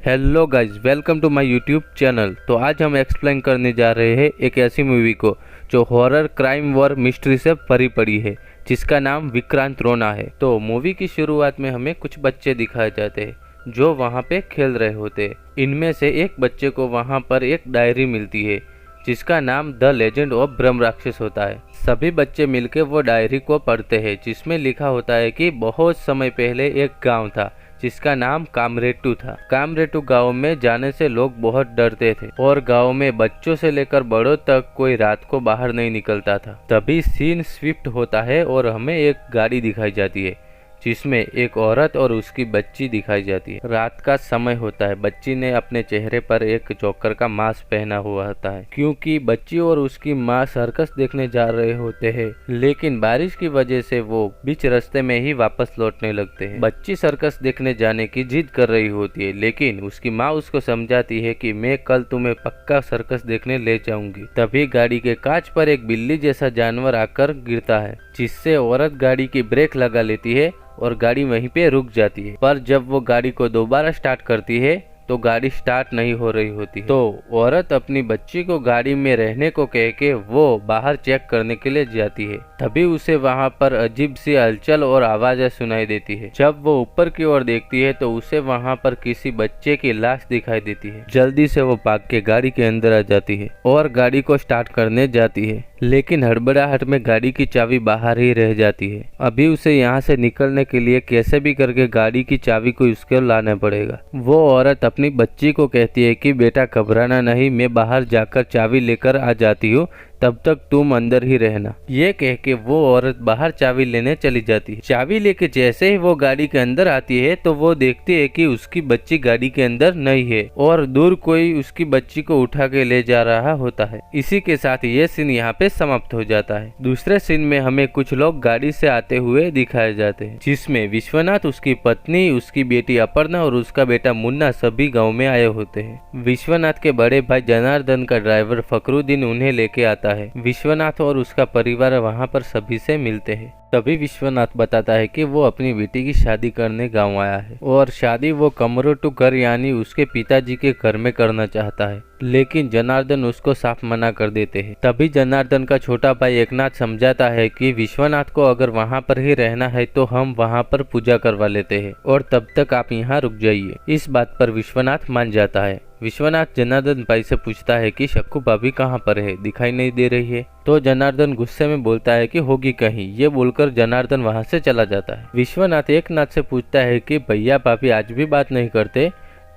Hello guys, welcome to my YouTube channel. तो आज हम एक्सप्लेन करने जा रहे हैं एक ऐसी मूवी को जो हॉरर क्राइम वॉर मिस्ट्री से भरी पड़ी है, जिसका नाम विक्रांत रोना है। तो मूवी की शुरुआत में हमें कुछ बच्चे दिखाए जाते हैं जो वहाँ पे खेल रहे होते हैं। इनमें से एक बच्चे को वहाँ पर एक डायरी मिलती है जिसका नाम द लेजेंड ऑफ ब्रह्म राक्षस होता है। सभी बच्चे मिलकर वो डायरी को पढ़ते हैं जिसमें लिखा होता है कि बहुत समय पहले एक गांव था जिसका नाम कामरेटू था। कामरेटू गांव में जाने से लोग बहुत डरते थे और गांव में बच्चों से लेकर बड़ों तक कोई रात को बाहर नहीं निकलता था। तभी सीन स्विफ्ट होता है और हमें एक गाड़ी दिखाई जाती है जिसमें एक औरत और उसकी बच्ची दिखाई जाती है। रात का समय होता है। बच्ची ने अपने चेहरे पर एक जोकर का मास्क पहना हुआ होता है क्योंकि बच्ची और उसकी माँ सर्कस देखने जा रहे होते हैं, लेकिन बारिश की वजह से वो बीच रास्ते में ही वापस लौटने लगते हैं। बच्ची सर्कस देखने जाने की जिद कर रही होती है, लेकिन उसकी माँ उसको समझाती है कि मैं कल तुम्हें पक्का सर्कस देखने ले जाऊंगी। तभी गाड़ी के कांच पर एक बिल्ली जैसा जानवर आकर गिरता है, जिससे औरत गाड़ी की ब्रेक लगा लेती है और गाड़ी वहीं पे रुक जाती है। पर जब वो गाड़ी को दोबारा स्टार्ट करती है तो गाड़ी स्टार्ट नहीं हो रही होती है। तो औरत अपनी बच्ची को गाड़ी में रहने को कह के वो बाहर चेक करने के लिए जाती है। तभी उसे वहाँ पर अजीब सी हलचल और आवाजें सुनाई देती है। जब वो ऊपर की ओर देखती है तो उसे वहाँ पर किसी बच्चे की लाश दिखाई देती है। जल्दी से वो भाग के गाड़ी के अंदर आ जाती है और गाड़ी को स्टार्ट करने जाती है, लेकिन हड़बड़ाहट में गाड़ी की चाबी बाहर ही रह जाती है। अभी उसे यहाँ से निकलने के लिए कैसे भी करके गाड़ी की चाबी को उसके लाना पड़ेगा। वो औरत अपनी बच्ची को कहती है कि बेटा घबराना नहीं, मैं बाहर जाकर चाबी लेकर आ जाती हूँ, तब तक तुम अंदर ही रहना। ये कह के वो औरत बाहर चाबी लेने चली जाती है। चाबी लेके जैसे ही वो गाड़ी के अंदर आती है तो वो देखती है कि उसकी बच्ची गाड़ी के अंदर नहीं है और दूर कोई उसकी बच्ची को उठा के ले जा रहा होता है। इसी के साथ ये सीन यहाँ पे समाप्त हो जाता है। दूसरे सीन में हमें कुछ लोग गाड़ी से आते हुए दिखाए जाते हैं, जिसमें विश्वनाथ, उसकी पत्नी, उसकी बेटी अपर्णा और उसका बेटा मुन्ना सभी गाँव में आए होते हैं। विश्वनाथ के बड़े भाई जनार्दन का ड्राइवर फकरुद्दीन उन्हें लेके आता है। विश्वनाथ और उसका परिवार वहां पर सभी से मिलते हैं। तभी विश्वनाथ बताता है कि वो अपनी बेटी की शादी करने गांव आया है और शादी वो कमरोटू घर यानी उसके पिताजी के घर में करना चाहता है, लेकिन जनार्दन उसको साफ मना कर देते हैं। तभी जनार्दन का छोटा भाई एकनाथ समझाता है कि विश्वनाथ को अगर वहां पर ही रहना है तो हम वहां पर पूजा करवा लेते हैं और तब तक आप यहाँ रुक जाइए। इस बात पर विश्वनाथ मान जाता है। विश्वनाथ जनार्दन भाई से पूछता है कि शक्कू भाभी कहाँ पर है, दिखाई नहीं दे रही है। तो जनार्दन गुस्से में बोलता है कि होगी कहीं। ये बोलकर जनार्दन वहां से चला जाता है। विश्वनाथ एकनाथ से पूछता है कि भैया भाभी आज भी बात नहीं करते।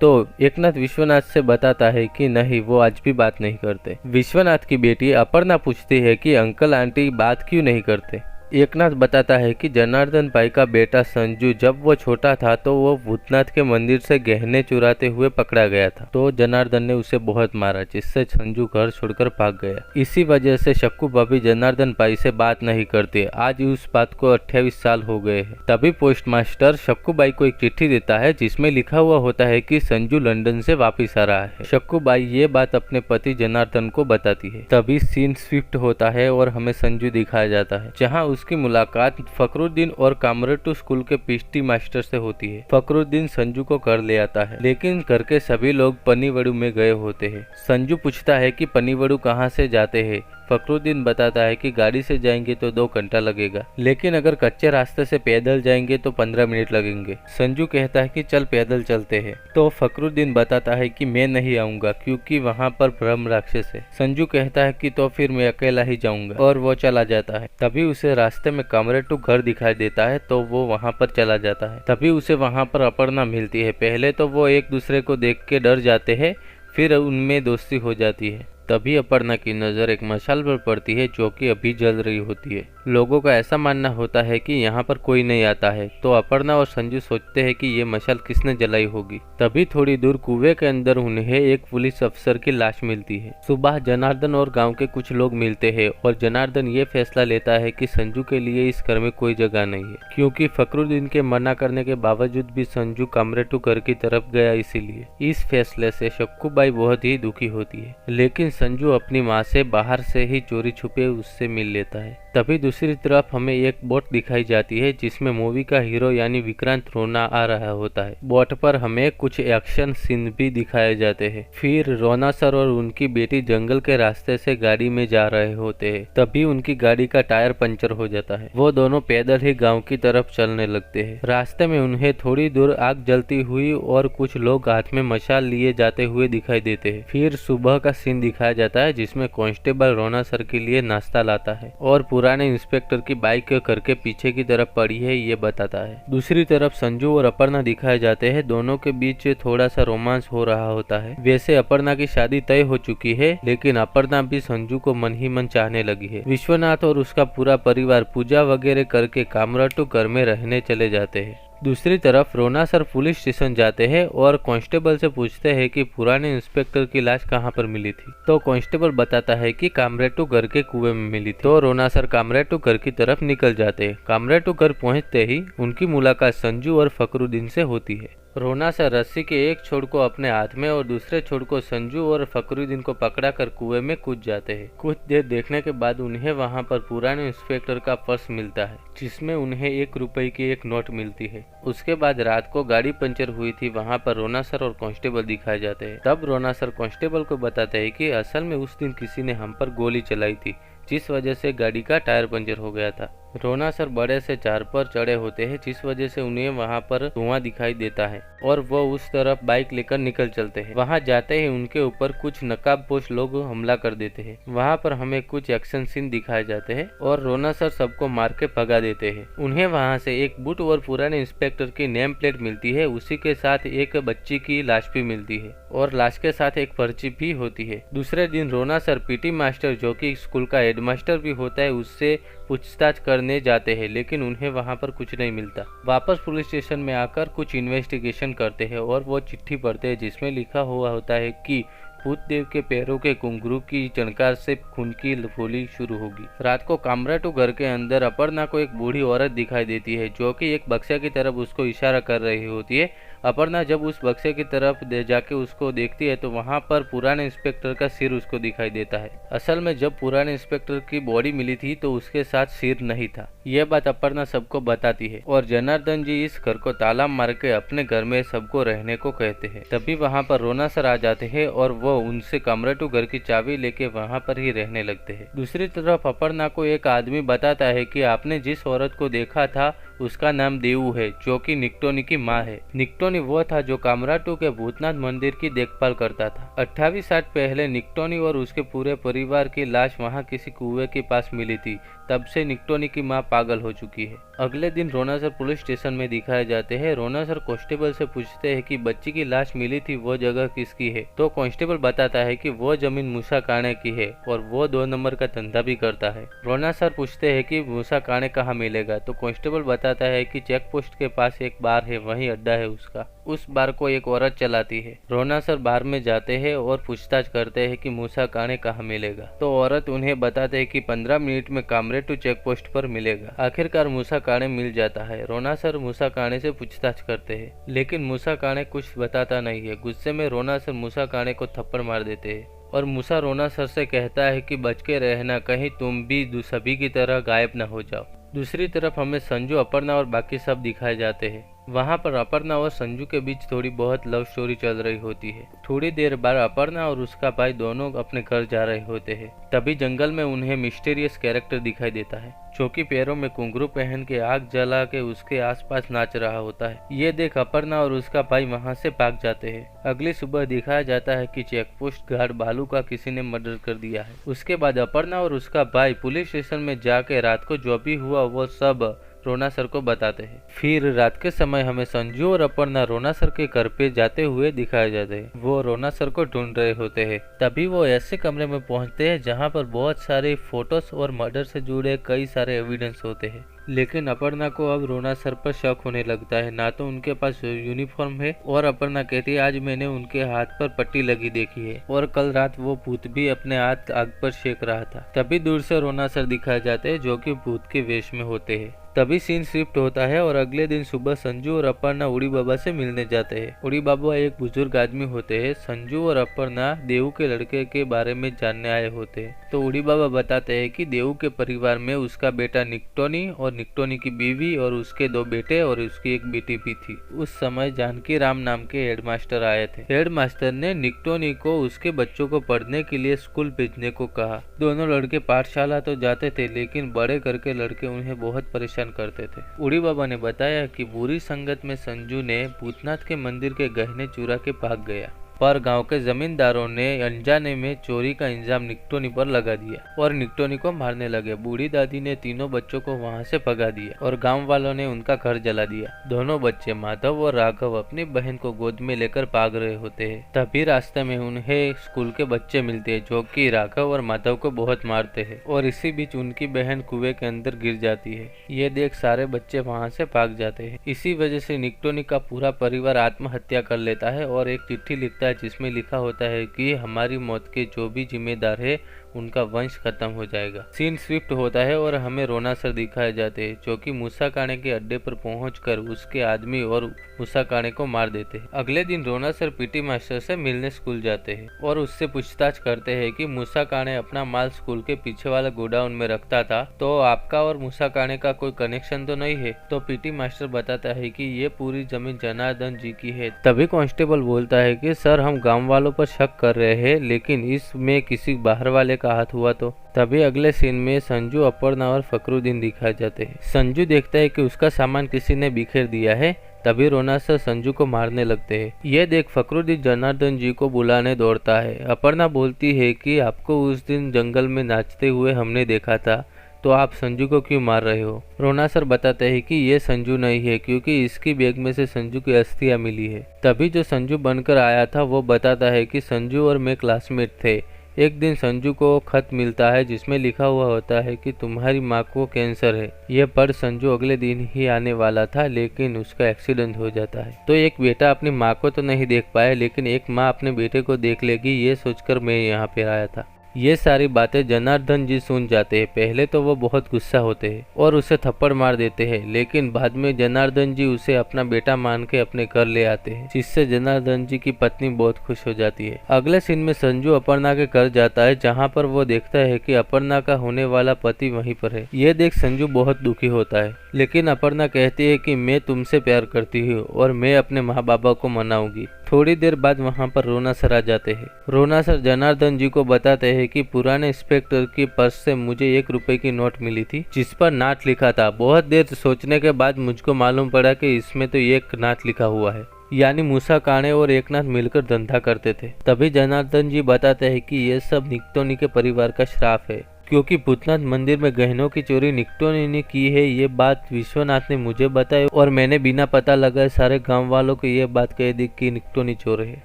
तो एकनाथ विश्वनाथ से बताता है कि नहीं, वो आज भी बात नहीं करते। विश्वनाथ की बेटी अपर्णा पूछती है कि अंकल आंटी बात क्यों नहीं करते। एकनाथ बताता है कि जनार्दन भाई का बेटा संजू जब वो छोटा था तो वो भूतनाथ के मंदिर से गहने चुराते हुए पकड़ा गया था। तो जनार्दन ने उसे बहुत मारा, जिससे संजू घर छोड़कर भाग गया। इसी वजह से शक्कू भाभी जनार्दन भाई से बात नहीं करते। आज उस बात को 28 साल हो गए हैं। तभी पोस्ट मास्टर शक्कू भाई को एक चिट्ठी देता है जिसमें लिखा हुआ होता है कि संजू लंदन से वापिस आ रहा है। शक्कू भाई ये बात अपने पति जनार्दन को बताती है। तभी सीन स्विफ्ट होता है और हमें संजू दिखाया जाता है, जहाँ उसकी मुलाकात फकरुद्दीन और कामरेटू स्कूल के पीटी मास्टर से होती है। फकरुद्दीन संजू को घर ले आता है, लेकिन घर के सभी लोग पनीवड़ू में गए होते हैं। संजू पूछता है कि पनीवड़ू कहाँ से जाते हैं। फकरुद्दीन बताता है कि गाड़ी से जाएंगे तो 2 घंटा लगेगा, लेकिन अगर कच्चे रास्ते से पैदल जाएंगे तो 15 मिनट लगेंगे। संजू कहता है कि चल पैदल चलते हैं। तो फकरुद्दीन बताता है कि मैं नहीं आऊंगा क्योंकि वहाँ पर ब्रह्म राक्षस है। संजू कहता है कि तो फिर मैं अकेला ही जाऊंगा और वो चला जाता है। तभी उसे रास्ते में कामरेटू घर दिखाई देता है तो वो वहाँ पर चला जाता है। तभी उसे वहाँ पर अपर्णा मिलती है। पहले तो वो एक दूसरे को देख के डर जाते हैं, फिर उनमें दोस्ती हो जाती है। तभी अपर्णा की नज़र एक मशाल पर पड़ती है जो कि अभी जल रही होती है। लोगों का ऐसा मानना होता है कि यहाँ पर कोई नहीं आता है, तो अपर्णा और संजू सोचते हैं कि ये मशाल किसने जलाई होगी। तभी थोड़ी दूर कुएं के अंदर उन्हें एक पुलिस अफसर की लाश मिलती है। सुबह जनार्दन और गांव के कुछ लोग मिलते हैं और जनार्दन ये फैसला लेता है कि संजू के लिए इस घर में कोई जगह नहीं है, क्योंकि फकरुद्दीन के मना करने के बावजूद भी संजू कामरेटू घर की तरफ गया। इसीलिए इस फैसले से शक्कू बाई बहुत ही दुखी होती है, लेकिन संजू अपनी माँ से बाहर से ही चोरी छुपे उससे मिल लेता है। तभी दूसरी तरफ हमें एक बोट दिखाई जाती है जिसमें मूवी का हीरो यानी विक्रांत रोना आ रहा होता है। बोट पर हमें कुछ एक्शन सीन भी दिखाए जाते हैं। फिर रोना सर और उनकी बेटी जंगल के रास्ते से गाड़ी में जा रहे होते हैं। तभी उनकी गाड़ी का टायर पंचर हो जाता है। वो दोनों पैदल ही गांव की तरफ चलने लगते हैं। रास्ते में उन्हें थोड़ी दूर आग जलती हुई और कुछ लोग हाथ में मशाल लिए जाते हुए दिखाई देते हैं। फिर सुबह का सीन दिखाया जाता है जिसमें कांस्टेबल रोना सर के लिए नाश्ता लाता है और पुराने इंस्पेक्टर की बाइक करके पीछे की तरफ पड़ी है ये बताता है। दूसरी तरफ संजू और अपर्णा दिखाए जाते हैं। दोनों के बीच थोड़ा सा रोमांस हो रहा होता है। वैसे अपर्णा की शादी तय हो चुकी है, लेकिन अपर्णा भी संजू को मन ही मन चाहने लगी है। विश्वनाथ और उसका पूरा परिवार पूजा वगैरह करके कामराटू घर में रहने चले जाते हैं। दूसरी तरफ रोना सर पुलिस स्टेशन जाते हैं और कांस्टेबल से पूछते हैं कि पुराने इंस्पेक्टर की लाश कहां पर मिली थी। तो कांस्टेबल बताता है कि कामरेटू घर के कुएं में मिली थी। तो रोना सर कामरेटू घर की तरफ निकल जाते हैं। कामरेटू घर पहुंचते ही उनकी मुलाकात संजू और फकरुद्दीन से होती है। रोना सर रस्सी के एक छोर को अपने हाथ में और दूसरे छोर को संजू और फकरुद्दीन को पकड़ा कर कुएं में कूद जाते हैं। कुछ देर देखने के बाद उन्हें वहां पर पुराने इंस्पेक्टर का पर्स मिलता है जिसमें उन्हें 1 रुपए की एक नोट मिलती है। उसके बाद रात को गाड़ी पंचर हुई थी, वहां पर रोना सर और कांस्टेबल दिखाए जाते हैं। तब रोना सर कांस्टेबल को बताते हैं कि असल में उस दिन किसी ने हम पर गोली चलाई थी जिस वजह से गाड़ी का टायर पंचर हो गया था। रोना सर बड़े से चार पर चढ़े होते हैं जिस वजह से उन्हें वहां पर धुआं दिखाई देता है और वो उस तरफ बाइक लेकर निकल चलते हैं। वहां जाते ही उनके ऊपर कुछ नकाबपोश लोग हमला कर देते हैं। वहां पर हमें कुछ एक्शन सीन दिखाए जाते हैं और रोना सर सबको मार के भगा देते हैं। उन्हें वहां से एक बूट और पुराने इंस्पेक्टर की नेम प्लेट मिलती है। उसी के साथ एक बच्ची की लाश भी मिलती है और लाश के साथ एक पर्ची भी होती है। दूसरे दिन रोना सर पीटी मास्टर जो कि स्कूल का हेडमास्टर भी होता है उससे पूछताछ करने जाते हैं, लेकिन उन्हें वहां पर कुछ नहीं मिलता। वापस पुलिस स्टेशन में आकर कुछ इन्वेस्टिगेशन करते हैं और वो चिट्ठी पढ़ते हैं जिसमें लिखा हुआ होता है कि भूतदेव के पैरों के घुंघरू की चणकार से खून की फूली शुरू होगी। रात को कामराटू घर के अंदर अपर्णा को एक बूढ़ी औरत दिखाई देती है जो कि एक बक्से की तरफ उसको इशारा कर रही होती है। अपर्णा जब उस बक्से की तरफ जाके उसको देखती है तो वहां पर पुराने इंस्पेक्टर का सिर उसको दिखाई देता है। असल में जब पुराने इंस्पेक्टर की बॉडी मिली थी तो उसके साथ सिर नहीं था। यह बात अपर्णा सबको बताती है और जनार्दन जी इस घर को ताला मार के अपने घर में सबको रहने को कहते हैं। तभी वहां पर रोना सर आ जाते हैं और वो उनसे कामराटू घर की चाबी लेके वहां पर ही रहने लगते हैं। दूसरी तरफ अपर्णा को एक आदमी बताता है कि आपने जिस औरत को देखा था उसका नाम देवू है जो कि निक्टोनी की माँ है। निक्टोनी वो था जो कामराटू के भूतनाथ मंदिर की देखभाल करता था। 28 साल पहले निक्टोनी और उसके पूरे परिवार की लाश वहाँ किसी कुएं के पास मिली थी। तब से निक्टोनी की माँ पागल हो चुकी है। अगले दिन रोना सर पुलिस स्टेशन में दिखाए जाते हैं। रोना सर कांस्टेबल से पूछते हैं कि बच्ची की लाश मिली थी वो जगह किसकी है। तो कांस्टेबल बताता है कि वो जमीन मूसा काणे की है और वो 2 नंबर का धंधा भी करता है। रोना सर पूछते हैं कि मूसा काणे कहाँ मिलेगा। तो कांस्टेबल बताता है कि चेक पोस्ट के पास एक बार है, वहीं अड्डा है उसका। उस बार को एक औरत चलाती है। रोना सर बार में जाते हैं और पूछताछ करते हैं कि मूसा काणे कहाँ मिलेगा। तो औरत उन्हें बताते है कि 15 मिनट में कामरेटू चेक पोस्ट पर मिलेगा। आखिरकार मूसा काणे मिल जाता है। रोना सर मूसा काणे से पूछताछ करते हैं, लेकिन मूसा काणे कुछ बताता नहीं है। गुस्से में रोना सर मूसा काणे को थप्पड़ मार देते हैं और मूसा रोना सर से कहता है कि बच के रहना, कहीं तुम भी सभी की तरह गायब न हो जाओ। दूसरी तरफ हमें संजू, अपर्णा और बाकी सब दिखाए जाते हैं। वहाँ पर अपर्णा और संजू के बीच थोड़ी बहुत लव स्टोरी चल रही होती है। थोड़ी देर बाद अपर्णा और उसका भाई दोनों अपने घर जा रहे होते हैं। तभी जंगल में उन्हें मिस्टीरियस कैरेक्टर दिखाई देता है जो कि पैरों में घुंघरू पहन के आग जला के उसके आसपास नाच रहा होता है। ये देख अपर्णा और उसका भाई वहाँ से भाग जाते हैं। अगली सुबह दिखाया जाता है कि चेकपोस्ट गार्ड बालू का किसी ने मर्डर कर दिया है। उसके बाद अपर्णा और उसका भाई पुलिस स्टेशन में जाके रात को जो भी हुआ वो सब रोना सर को बताते हैं। फिर रात के समय हमें संजू और अपर्णा रोना सर के घर पे जाते हुए दिखाए जाते हैं। वो रोना सर को ढूंढ रहे होते हैं। तभी वो ऐसे कमरे में पहुंचते हैं जहां पर बहुत सारे फोटोज और मर्डर से जुड़े कई सारे एविडेंस होते हैं। लेकिन अपर्णा को अब रोना सर पर शक होने लगता है। ना तो उनके पास यूनिफॉर्म है और अपर्णा कहती है आज मैंने उनके हाथ पर पट्टी लगी देखी है और कल रात वो भूत भी अपने हाथ आग पर सेक रहा था। तभी दूर से रोना सर दिखाए जाते हैं जो कि भूत के वेश में होते हैं। तभी सीन शिफ्ट होता है और अगले दिन सुबह संजू और अपर्णा उड़ी बाबा से मिलने जाते हैं। उड़ी बाबा एक बुजुर्ग आदमी होते हैं। संजू और अपर्णा देवू के लड़के के बारे में जानने आए होते हैं। तो उड़ी बाबा बताते हैं कि देवू के परिवार में उसका बेटा निक्टोनी और निक्टोनी की बीवी और उसके 2 बेटे और उसकी एक बेटी भी थी। उस समय जानकी राम नाम के हेडमास्टर आए थे। हेडमास्टर ने निक्टोनी को उसके बच्चों को पढ़ने के लिए स्कूल भेजने को कहा। दोनों लड़के पाठशाला तो जाते थे, लेकिन बड़े करके लड़के उन्हें बहुत परेशान करते थे। उड़ी बाबा ने बताया कि बुरी संगत में संजू ने भूतनाथ के मंदिर के गहने चुरा के भाग गया, पर गांव के जमींदारों ने अनजाने में चोरी का इल्जाम निक्टोनी पर लगा दिया और निक्टोनी को मारने लगे। बूढ़ी दादी ने तीनों बच्चों को वहां से भगा दिया और गांव वालों ने उनका घर जला दिया। दोनों बच्चे माधव और राघव अपनी बहन को गोद में लेकर भाग रहे होते हैं। तभी रास्ते में उन्हें स्कूल के बच्चे मिलते हैं जो कि राघव और माधव को बहुत मारते हैं और इसी बीच उनकी बहन कुएं के अंदर गिर जाती है। ये देख सारे बच्चे वहाँ से भाग जाते हैं। इसी वजह से निक्टोनी का पूरा परिवार आत्महत्या कर लेता है और एक चिट्ठी लिखता है जिसमें लिखा होता है कि हमारी मौत के जो भी जिम्मेदार है उनका वंश खत्म हो जाएगा। सीन स्विफ्ट होता है और हमें रोना सर दिखाए जाते हैं जो कि मूसा काणे के अड्डे पर पहुंचकर उसके आदमी और मूसा काणे को मार देते हैं। अगले दिन रोना सर पीटी मास्टर से मिलने स्कूल जाते हैं और उससे पूछताछ करते हैं कि मूसा काणे अपना माल स्कूल के पीछे वाले गोडाउन में रखता था, तो आपका और मूसा काणे का कोई कनेक्शन तो नहीं है? तो पीटी मास्टर बताता है कि ये पूरी जमीन जनार्दन जी की है। तभी कांस्टेबल बोलता है कि सर हम गाँव वालों पर शक कर रहे हैं, लेकिन इसमें किसी बाहर वाले का हाथ हुआ तो? तभी अगले सीन में संजू, अपर्णा और फकरुद्दीन दिखाए जाते हैं। संजू देखता है कि उसका सामान किसी ने बिखेर दिया है। तभी रोना सर संजू को मारने लगते हैं। यह देख फकरुद्दीन जनार्दन जी को बुलाने दौड़ता है। अपर्णा बोलती है कि आपको उस दिन जंगल में नाचते हुए हमने देखा था, तो आप संजू को क्यों मार रहे हो? रोना सर बताते हैं कि ये संजू नहीं है क्योंकि इसकी बैग में से संजू की अस्थियां मिली है। तभी जो संजू बनकर आया था वो बताता है कि संजू और मैं क्लासमेट थे। एक दिन संजू को खत मिलता है जिसमें लिखा हुआ होता है कि तुम्हारी माँ को कैंसर है। यह पढ़ संजू अगले दिन ही आने वाला था, लेकिन उसका एक्सीडेंट हो जाता है। तो एक बेटा अपनी माँ को तो नहीं देख पाया, लेकिन एक माँ अपने बेटे को देख लेगी, ये सोचकर मैं यहाँ पे आया था। ये सारी बातें जनार्दन जी सुन जाते हैं। पहले तो वो बहुत गुस्सा होते हैं और उसे थप्पड़ मार देते हैं, लेकिन बाद में जनार्दन जी उसे अपना बेटा मान के अपने घर ले आते हैं, जिससे जनार्दन जी की पत्नी बहुत खुश हो जाती है। अगले सीन में संजू अपर्णा के घर जाता है, जहाँ पर वो देखता है कि अपर्णा का होने वाला पति वहीं पर है। ये देख संजू बहुत दुखी होता है, लेकिन अपर्णा कहती है कि मैं तुमसे प्यार करती हूँ और मैं अपने माँ बाबा को मनाऊंगी। थोड़ी देर बाद वहाँ पर रोना सर आ जाते हैं। रोना सर जनार्दन जी को बताते हैं कि पुराने इंस्पेक्टर की पर्स से मुझे 1 रुपए की नोट मिली थी जिस पर नाथ लिखा था। बहुत देर सोचने के बाद मुझको मालूम पड़ा कि इसमें तो एक नाथ लिखा हुआ है, यानी मूसा काणे और एकनाथ मिलकर धंधा करते थे। तभी जनार्दन जी बताते हैं कि ये सब निक्टोनी के परिवार का श्राप है, क्योंकि भूतनाथ मंदिर में गहनों की चोरी निक्टोनी ने की है। ये बात विश्वनाथ ने मुझे बताई और मैंने बिना पता लगाए सारे गांव वालों को ये बात कह दी कि निक्टोनी चोर है,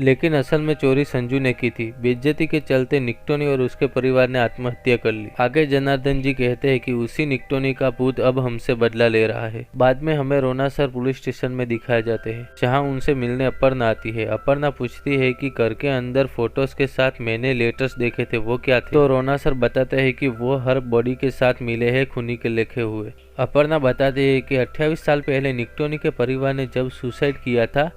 लेकिन असल में चोरी संजू ने की थी। बेइज्जती के चलते निक्टोनी और उसके परिवार ने आत्महत्या कर ली। आगे जनार्दन जी कहते हैं कि उसी निक्टोनी का भूत अब हमसे बदला ले रहा है। बाद में हमें रोना सर पुलिस स्टेशन में दिखाए जाते हैं, जहाँ उनसे मिलने अपर्णा आती है। अपर्णा पूछती है कि घर के अंदर फोटोज के साथ मैंने लेटर्स देखे थे, वो क्या थे? तो रोना सर बताते हैं कि वो हर बॉडी के साथ मिले हैं, खूनी के लिखे हुए। अपर्णा बताती है कि 28 साल पहले निक्टोनी के परिवार ने जब सुसाइड किया था,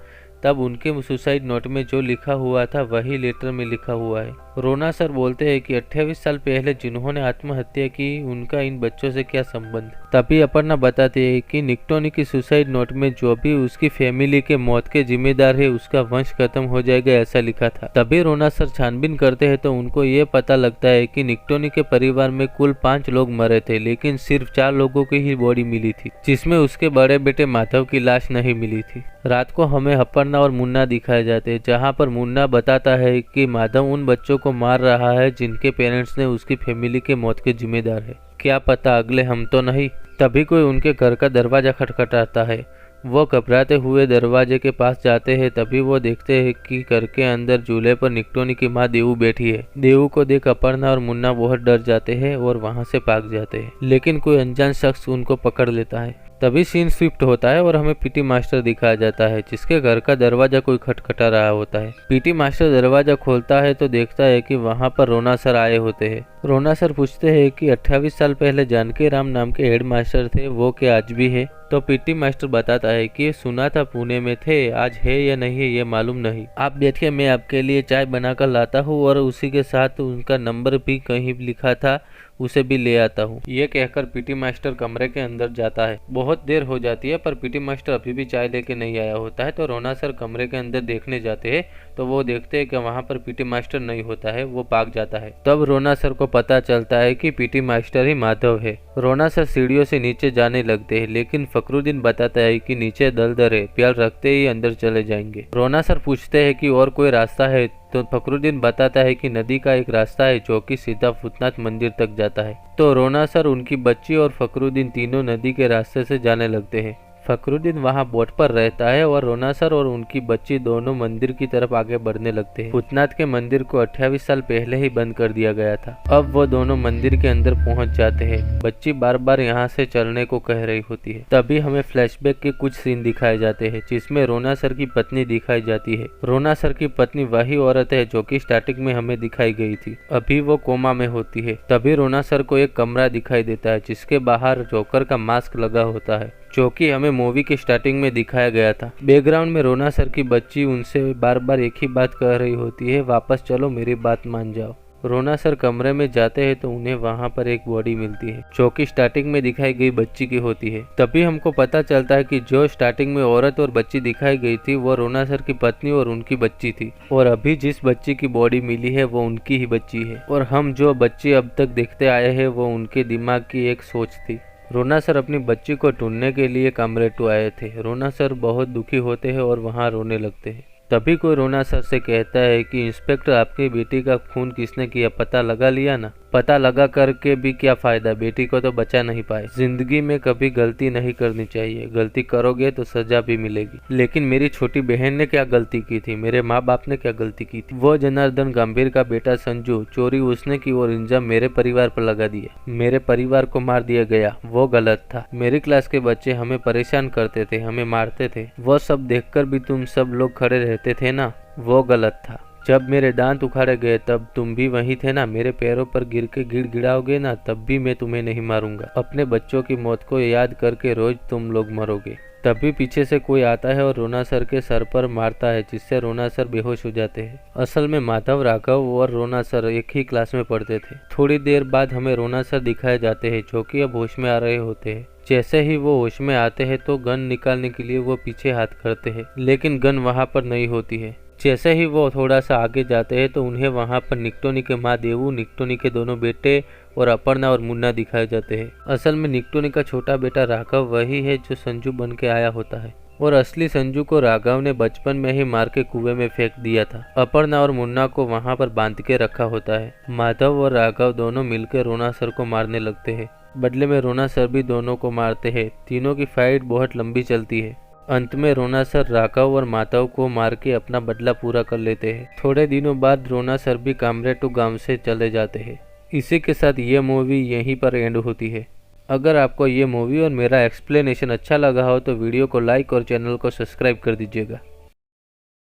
तब उनके सुसाइड नोट में जो लिखा हुआ था वही लेटर में लिखा हुआ है। रोना सर बोलते हैं कि 28 साल पहले जिन्होंने आत्महत्या की उनका इन बच्चों से क्या संबंध? तभी अपर्णा बताती है कि निक्टोनी की सुसाइड नोट में जो भी उसकी फैमिली के मौत के जिम्मेदार है उसका वंश खत्म हो जाएगा, ऐसा लिखा था। तभी रोना सर छानबीन करते हैं तो उनको ये पता लगता है कि निक्टोनी के परिवार में कुल 5 लोग मरे थे, लेकिन सिर्फ 4 लोगों की ही बॉडी मिली थी, जिसमें उसके बड़े बेटे माधव की लाश नहीं मिली थी। रात को हमें अपर्णा और मुन्ना दिखाए जाते हैं, जहाँ पर मुन्ना बताता है कि माधव उन बच्चों को मार रहा है जिनके पेरेंट्स ने उसकी फैमिली के मौत के जिम्मेदार है। क्या पता अगले हम तो नहीं। तभी कोई उनके घर का दरवाजा खटखटाता है। वो घबराते हुए दरवाजे के पास जाते हैं। तभी वो देखते हैं कि घर के अंदर चूल्हे पर निक्टोनी की माँ देवू बैठी है। देवू को देख अपर्णा और मुन्ना बहुत डर जाते हैं और वहाँ से भाग जाते हैं, लेकिन कोई अनजान शख्स उनको पकड़ लेता है। तभी सीन स्विफ्ट होता है और हमें पीटी मास्टर दिखाया जाता है, जिसके घर का दरवाजा कोई खटखटा रहा होता है। पीटी मास्टर दरवाजा खोलता है तो देखता है कि वहाँ पर रोना सर आए होते हैं। रोना सर पूछते हैं कि 28 साल पहले जानकी राम नाम के हेड मास्टर थे, वो क्या आज भी है? तो पीटी मास्टर बताता है कि सुना था पुणे में थे, आज है या नहीं है ये मालूम नहीं। आप देखिए मैं आपके लिए चाय बनाकर लाता हूँ और उसी के साथ उनका नंबर भी कहीं लिखा था, उसे भी ले आता हूँ। ये कहकर पीटी मास्टर कमरे के अंदर जाता है। बहुत देर हो जाती है पर पीटी मास्टर अभी भी चाय लेके नहीं आया होता है। तो रोना सर कमरे के अंदर देखने जाते हैं तो वो देखते हैं कि वहाँ पर पीटी मास्टर नहीं होता है, वो भाग जाता है। तब रोना सर को पता चलता है कि पीटी मास्टर ही माधव है। रोना सर सीढ़ियों से नीचे जाने लगते हैं लेकिन फखरुद्दीन बताता है कि नीचे दलदल है, प्यार रखते ही अंदर चले जाएंगे। रोना सर पूछते हैं कि और कोई रास्ता है तो फखरुद्दीन बताता है कि नदी का एक रास्ता है जो कि सीधा भूतनाथ मंदिर तक जाता है। तो रोना सर, उनकी बच्ची और फखरुद्दीन तीनों नदी के रास्ते से जाने लगते हैं। फखरुद्दीन वहां बोट पर रहता है और रोना सर और उनकी बच्ची दोनों मंदिर की तरफ आगे बढ़ने लगते हैं। भूतनाथ के मंदिर को 28 साल पहले ही बंद कर दिया गया था। अब वो दोनों मंदिर के अंदर पहुंच जाते हैं। बच्ची बार बार यहाँ से चलने को कह रही होती है। तभी हमें फ्लैशबैक के कुछ सीन दिखाए जाते हैं जिसमें रोना सर की पत्नी दिखाई जाती है। रोना सर की पत्नी वही औरत है जो कि स्टार्टिंग में हमें दिखाई गई थी। अभी वो कोमा में होती है। तभी रोना सर को एक कमरा दिखाई देता है जिसके बाहर जोकर का मास्क लगा होता है जो कि हमें मूवी के स्टार्टिंग में दिखाया गया था। बैकग्राउंड में रोना सर की बच्ची उनसे बार बार एक ही बात कह रही होती है, वापस चलो, मेरी बात मान जाओ। रोना सर कमरे में जाते हैं तो उन्हें वहां पर एक बॉडी मिलती है जो कि स्टार्टिंग में दिखाई गई बच्ची की होती है। तभी हमको पता चलता है कि जो स्टार्टिंग में औरत और बच्ची दिखाई गई थी वो रोना सर की पत्नी और उनकी बच्ची थी और अभी जिस बच्ची की बॉडी मिली है वो उनकी ही बच्ची है। और हम जो बच्ची अब तक देखते आए हैं वो उनके दिमाग की एक सोच थी। रोना सर अपनी बच्ची को ढूंढने के लिए कमरेटू आए थे। रोना सर बहुत दुखी होते हैं और वहां रोने लगते हैं। तभी कोई रोना सर से कहता है कि इंस्पेक्टर, आपकी बेटी का खून किसने किया, पता लगा लिया ना? पता लगा करके भी क्या फायदा, बेटी को तो बचा नहीं पाए। जिंदगी में कभी गलती नहीं करनी चाहिए, गलती करोगे तो सजा भी मिलेगी। लेकिन मेरी छोटी बहन ने क्या गलती की थी, मेरे माँ बाप ने क्या गलती की थी? वो जनार्दन गंभीर का बेटा संजू, चोरी उसने की और इल्जाम मेरे परिवार पर लगा दिया। मेरे परिवार को मार दिया गया, वो गलत था। मेरी क्लास के बच्चे हमें परेशान करते थे, हमें मारते थे, वो सब देखकर भी तुम सब लोग खड़े रहते थे ना, वो गलत था। जब मेरे दांत उखाड़े गए तब तुम भी वहीं थे ना, मेरे पैरों पर गिर के गिड़गिड़ाओगे ना, तब भी मैं तुम्हें नहीं मारूंगा। अपने बच्चों की मौत को याद करके रोज तुम लोग मरोगे। तभी पीछे से कोई आता है और रोना सर के सर पर मारता है जिससे रोना सर बेहोश हो जाते हैं। असल में माधव, राघव और रोना सर एक ही क्लास में पढ़ते थे। थोड़ी देर बाद हमें रोना सर दिखाए जाते हैं जो कि अब होश में आ रहे होते हैं। जैसे ही वो होश में आते हैं तो गन निकालने के लिए वो पीछे हाथ करते हैं लेकिन गन वहां पर नहीं होती है। जैसे ही वो थोड़ा सा आगे जाते हैं तो उन्हें वहां पर निकटोनी के माँ देवू, निकटोनी के दोनों बेटे और अपर्णा और मुन्ना दिखाए जाते हैं। असल में निकटोनी का छोटा बेटा राघव वही है जो संजू बन के आया होता है और असली संजू को राघव ने बचपन में ही मार के कुएं में फेंक दिया था। अपर्णा और मुन्ना को वहां पर बांध के रखा होता है। माधव और राघव दोनों मिलकर रोना सर को मारने लगते हैं। बदले में रोना सर भी दोनों को मारते हैं। तीनों की फाइट बहुत लंबी चलती है। अंत में रोना सर राघव और माधव को मार के अपना बदला पूरा कर लेते हैं। थोड़े दिनों बाद रोना सर भी कामरेटू गांव से चले जाते हैं। इसी के साथ ये मूवी यहीं पर एंड होती है। अगर आपको ये मूवी और मेरा एक्सप्लेनेशन अच्छा लगा हो तो वीडियो को लाइक और चैनल को सब्सक्राइब कर दीजिएगा।